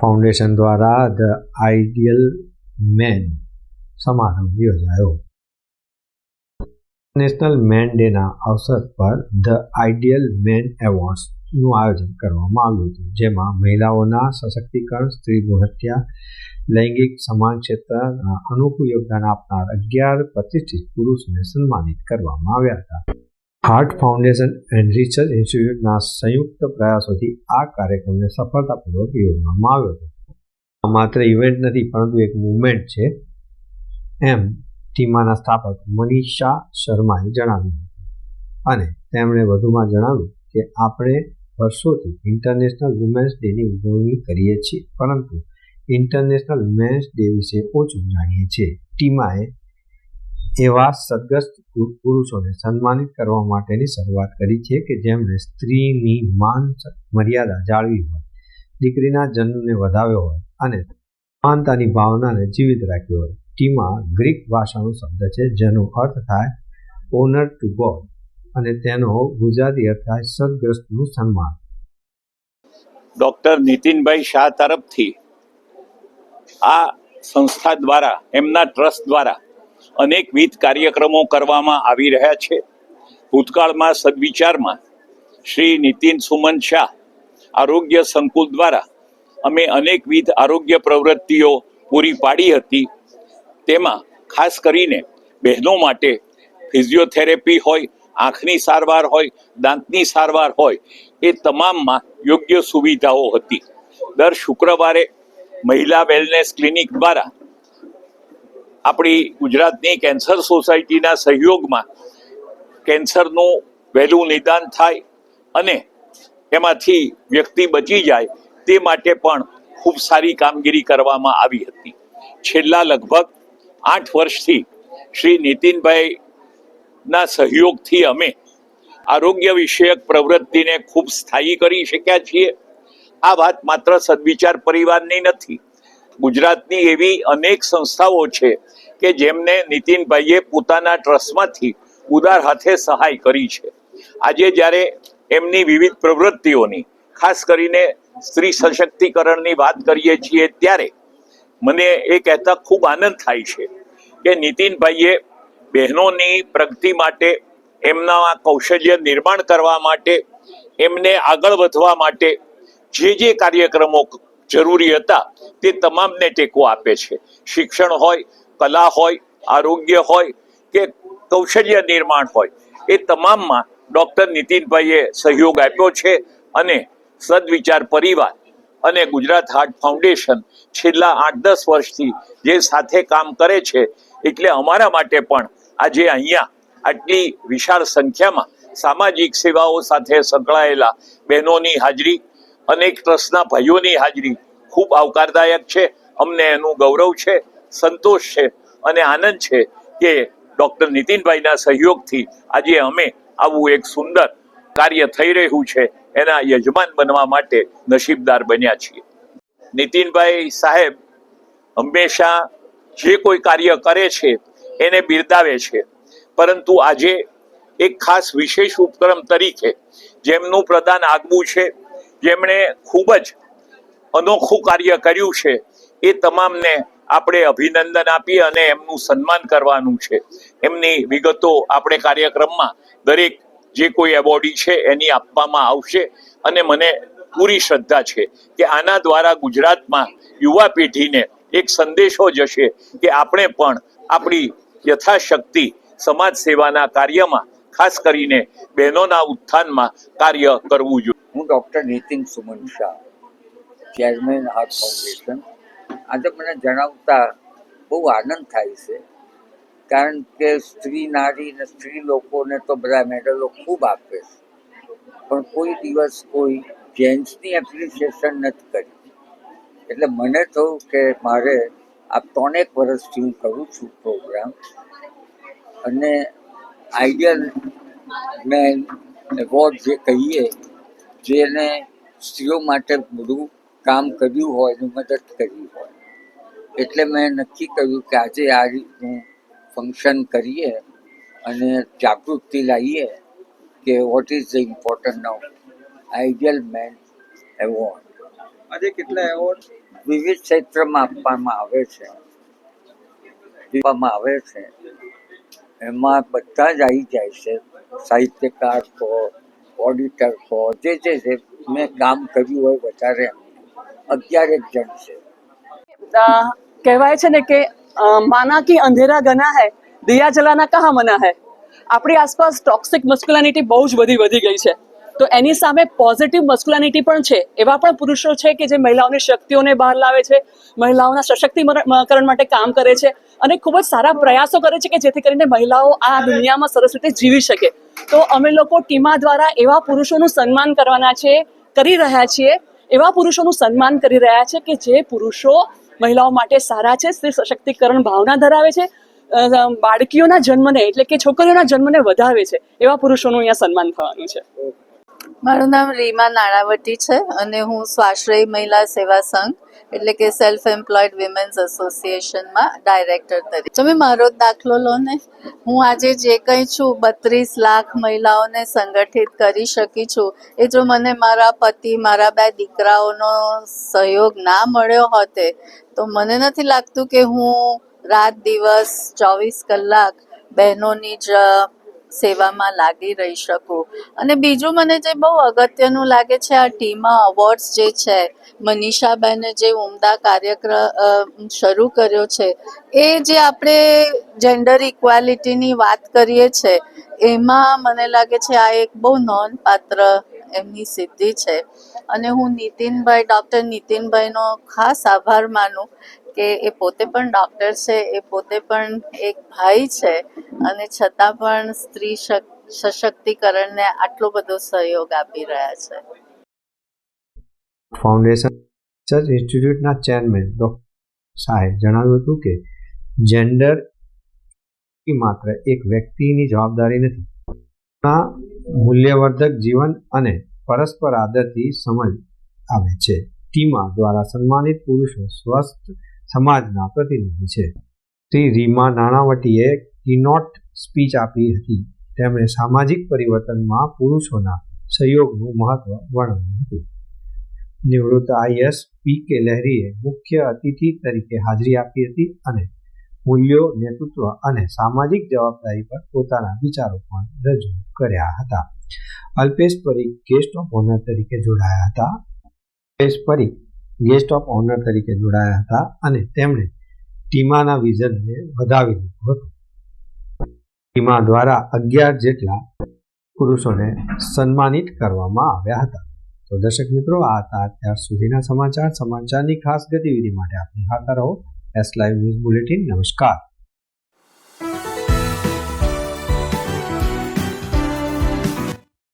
Foundation દ્વારા the ideal main સમારંભ યોજાયો. નેશનલ મેન ડેના અવસર પર ધ આઈડિયલ મેન એવોર્ડ્સનું આયોજન કરવામાં આવ્યું હતું, જેમાં મહિલાઓના સશક્તિકરણ, સ્ત્રી ભ્રૂણ હત્યા, લૈંગિક સમાન ક્ષેત્રના અનોખું યોગદાન આપનાર 11 પ્રતિષ્ઠિત પુરુષોને સન્માનિત કરવામાં આવ્યા હતા. હાર્ટ ફાઉન્ડેશન એન્ડ રિસર્ચ ઇન્સ્ટિટ્યૂટના સંયુક્ત પ્રયાસોથી આ કાર્યક્રમને સફળતાપૂર્વક યોજવામાં આવ્યો હતો. આ માત્ર ઇવેન્ટ નથી, પરંતુ એક મૂવમેન્ટ છે, એમ ટીમાના સ્થાપક મનીષા શર્માએ જણાવ્યું હતું. અને તેમણે વધુમાં જણાવ્યું કે આપણે વર્ષોથી ઇન્ટરનેશનલ વુમેન્સ ડેની ઉજવણી કરીએ છીએ, પરંતુ ઇન્ટરનેશનલ મેન્સ ડે વિશે ઓછું જાણીએ છીએ. ટીમાએ એવા સદગ્રસ્ત પુરુષોને સન્માનિત કરવા માટેની શરૂઆત કરી છે કે જેમણે સ્ત્રીની માન મર્યાદા જાળવી હોય, દીકરીના જન્મને વધાવ્યો હોય અને સમાનતાની ભાવનાને જીવિત રાખી હોય. ટીમા ગ્રીક ભાષાનો શબ્દ છે જેનો અર્થ થાય ઓનર ટુ ગોડ, અને તેનો ગુજરાતી અર્થ થાય સદગ્રસ્તનું સન્માન. ડૉક્ટર નીતિનભાઈ શાહ તરફથી આ સંસ્થા દ્વારા, એમના ટ્રસ્ટ દ્વારા અનેકવિધ કાર્યક્રમો કરવામાં આવી રહ્યા છે. ભૂતકાળમાં સદવિચારમાં શ્રી નીતિન સુમન શાહ આરોગ્ય સંકુલ દ્વારા અમે અનેકવિધ આરોગ્ય પ્રવૃત્તિઓ પૂરી પાડી હતી. તેમાં ખાસ કરીને બહેનો માટે ફિઝિયોથેરેપી હોય, આંખની સારવાર હોય, દાંતની સારવાર હોય, એ તમામમાં યોગ્ય સુવિધાઓ હતી. દર શુક્રવારે મહિલા વેલનેસ ક્લિનિક દ્વારા આપણી ગુજરાતની કેન્સર સોસાયટીના સહયોગમાં કેન્સરનું વહેલું નિદાન થાય અને એમાંથી વ્યક્તિ બચી જાય તે માટે પણ ખૂબ સારી કામગીરી કરવામાં આવી હતી. છેલ્લા લગભગ 8 વર્ષથી શ્રી નીતિનભાઈના સહયોગથી અમે આરોગ્ય વિષયક પ્રવૃત્તિને ખૂબ સ્થાયી કરી શક્યા છીએ. આ વાત માત્ર સદવિચાર પરિવારની નથી. ગુજરાતની એવી અનેક સંસ્થાઓ છે કે જેમને નીતિનભાઈએ પોતાના ટ્રસ્ટમાંથી ઉદાર હાથે સહાય કરી છે. આજે જ્યારે એમની વિવિધ પ્રવૃત્તિઓની, ખાસ કરીને સ્ત્રી સશક્તિકરણની વાત કરીએ છીએ, ત્યારે મને એ કહેતા ખૂબ આનંદ થાય છે કે નીતિનભાઈએ બહેનોની પ્રગતિ માટે, એમના કૌશલ્ય નિર્માણ કરવા માટે, એમને આગળ વધવા માટે જે કાર્યક્રમો જરૂરી હતા તે તમામને ટેકો આપે છે. શિક્ષણ હોય, કલા હોય, આરોગ્ય હોય કે કૌશલ્ય નિર્માણ હોય, એ તમામમાં ડૉક્ટર નીતિનભાઈએ સહયોગ આપ્યો છે. અને સદવિચાર પરિવાર અને ગુજરાત હાર્ટ ફાઉન્ડેશન છેલ્લા 8-10 વર્ષથી જે સાથે કામ કરે છે, એટલે અમારા માટે પણ આજે અહીંયા આટલી વિશાળ સંખ્યામાં સામાજિક સેવાઓ સાથે સંકળાયેલા બહેનોની હાજરી, અનેક ટ્રસ્ટના ભાઈઓની હાજરી ખૂબ આવકારદાયક છે. અમને એનું ગૌરવ છે, સંતોષ છે અને આનંદ છે કે ડૉક્ટર નીતિનભાઈના સહયોગથી આજે અમે આવું એક સુંદર કાર્ય થઈ રહ્યું છે એના યજમાન બનવા માટે નસીબદાર બન્યા છીએ. નીતિનભાઈ સાહેબ હંમેશા જે કોઈ કાર્ય કરે છે એને બિરદાવે છે, પરંતુ આજે એક ખાસ વિશેષ ઉપક્રમ તરીકે જેમનું પ્રદાન આગવું છે, જેમણે ખૂબ જ અનોખું કાર્ય કર્યું છે, એ તમામને આપણે અભિનંદન આપી અને એમનું સન્માન કરવાનું છે. એમની વિગતો આપણે કાર્યક્રમમાં દરેક જે કોઈ એવોર્ડી છે એની આપવામાં આવશે. અને મને પૂરી શ્રદ્ધા છે કે આના દ્વારા ગુજરાતમાં યુવા પેઢીને એક સંદેશો જશે કે આપણે પણ આપણી યથાશક્તિ સમાજ સેવાના કાર્યમાં, ખાસ કરીને બહેનોના ઉત્થાનમાં કાર્ય કરવું જોઈએ. હું doctor Nitin Suman Shah, chairman heart foundation. આજે મને જણાવતા બહુ આનંદ થાય છે, કારણ કે સ્ત્રી નારી ને સ્ત્રી લોકોને તો બધા મેડલો ખૂબ આપે છે, પણ કોઈ દિવસ કોઈ જેન્ટ્સની એપ્રિસિએશન નથી કરી. એટલે મને થયું કે મારે આ 3 વર્ષથી હું કરું છું પ્રોગ્રામ, અને આઈડિયલ મેન એવોર્ડ જે કહીએ, જેને સ્ત્રીઓ માટે બધું કામ કર્યું હોય અને મદદ કરી હોય, એટલે મેં નક્કી કર્યું કે આજે આ રીતનું ફંક્શન કરીએ અને જાગૃતિ લાવીએ કે what is the important of ideal man award. આજે કેટલા એવોર્ડ? વિવિધ ક્ષેત્રમાં આપવામાં આવે છે એમાં બધા જ આવી જાય છે. સાહિત્યકાર કહો, ઓડિટર કહો, જે મેં કામ કર્યું હોય વધારે 11 જણ છે. કહેવાય છે ને કે માના કી અંધેરા ગના હૈ, દિયા જલાના કહા મના હૈ. આપણી આસપાસ ટોક્સિક મસ્ક્યુલાનિટી બહુ જ વધી ગઈ છે. તો એની સામે પોઝિટિવ મસ્ક્યુલાનિટી પણ છે. એવા પણ પુરુષો છે કે જે મહિલાઓની શક્તિઓને બહાર લાવે છે, મહિલાઓના સશક્તિકરણ માટે કામ કરે છે અને ખૂબ જ સારા પ્રયાસો કરે છે કે જેથી કરીને મહિલાઓ આ દુનિયામાં સરસ રીતે જીવી શકે. તો અમે લોકો ટીમા દ્વારા એવા પુરુષોનું સન્માન કરી રહ્યા છીએ, એવા પુરુષોનું સન્માન કરી રહ્યા છે કે જે પુરુષો મહિલાઓ માટે સારા છે, સ્ત્રી સશક્તિકરણ ભાવના ધરાવે છે, બાળકીઓના જન્મને એટલે કે છોકરીઓના જન્મને વધાવે છે, એવા પુરુષોનું અહીંયા સન્માન થવાનું છે. મારું નામ રીમા નાણાવટી છે અને હું સ્વાશ્રય મહિલા સેવા સંઘ એટલે કે સેલ્ફ એમ્પ્લોયડ વિમેન્સ એસોસિએશનમાં ડાયરેક્ટર તરીકે. તમે મારો જ દાખલો લો ને, હું આજે જે કંઈ છું 32 લાખ મહિલાઓને સંગઠિત કરી શકી છું, એ જો મને મારા પતિ, મારા 2 દીકરાઓનો સહયોગ ના મળ્યો હોતે તો મને નથી લાગતું કે હું રાત દિવસ 24 કલાક બહેનોની જ સેવામાં લાગી રહી શકું. અને બીજું મને જે બહુ અગત્યનું લાગે છે, આ ટીમા અવોર્ડ્સ જે છે, મનીષાબેને જે ઉમદા કાર્યક્રમ શરૂ કર્યો છે, એ જે આપણે જેન્ડર ઇક્વાલિટીની વાત કરીએ છીએ એમાં મને લાગે છે આ એક બહુ નોંધપાત્ર એમની સિદ્ધિ છે. અને હું ડૉક્ટર નીતિનભાઈનો ખાસ આભાર માનું કે એ પોતે પણ ડૉક્ટર છે, એ પોતે પણ એક ભાઈ છે અને છતાં પણ સ્ત્રી સશક્તિકરણને આટલો બધો સહયોગ આપી રહ્યા છે. ફાઉન્ડેશન રિસર્ચ ઇન્સ્ટિટ્યૂટના ચેરમેન ડૉક્ટર શાહે જણાવ્યું હતું કે જેન્ડર માત્ર એક વ્યક્તિની જવાબદારી નથી, મૂલ્યવર્ધક જીવન અને પરસ્પર આદરથી સમજ આવે છે. ટીમા દ્વારા સન્માનિત પુરુષો સ્વસ્થ સમાજના પ્રતિનિધિ છે. શ્રી રીમા નાણાવટીએ કીનોટ સ્પીચ આપી હતી. તેમણે સામાજિક પરિવર્તનમાં પુરુષોના સહયોગનું મહત્વ વર્ણવ્યું હતું. નિવૃત્ત IAS PK લહેરીએ મુખ્ય અતિથિ તરીકે હાજરી આપી હતી અને મૂલ્યો, નેતૃત્વ અને સામાજિક જવાબદારી પર પોતાના વિચારો પણ રજૂ કર્યા હતા. Alpesh Parikh guest of honour તરીકે જોડાયા હતા અને તેમણે ટીમાના વિઝનને વધાવી લીધું હતું. ટીમા દ્વારા 11 જેટલા પુરુષોને સન્માનિત કરવામાં આવ્યા હતા. તો દર્શક મિત્રો, આ હતા અત્યાર સુધીના સમાચારની ખાસ ગતિવિધિ માટે આપ નિહાળતા રહો S Live ન્યૂઝ બુલેટિન. નમસ્કાર.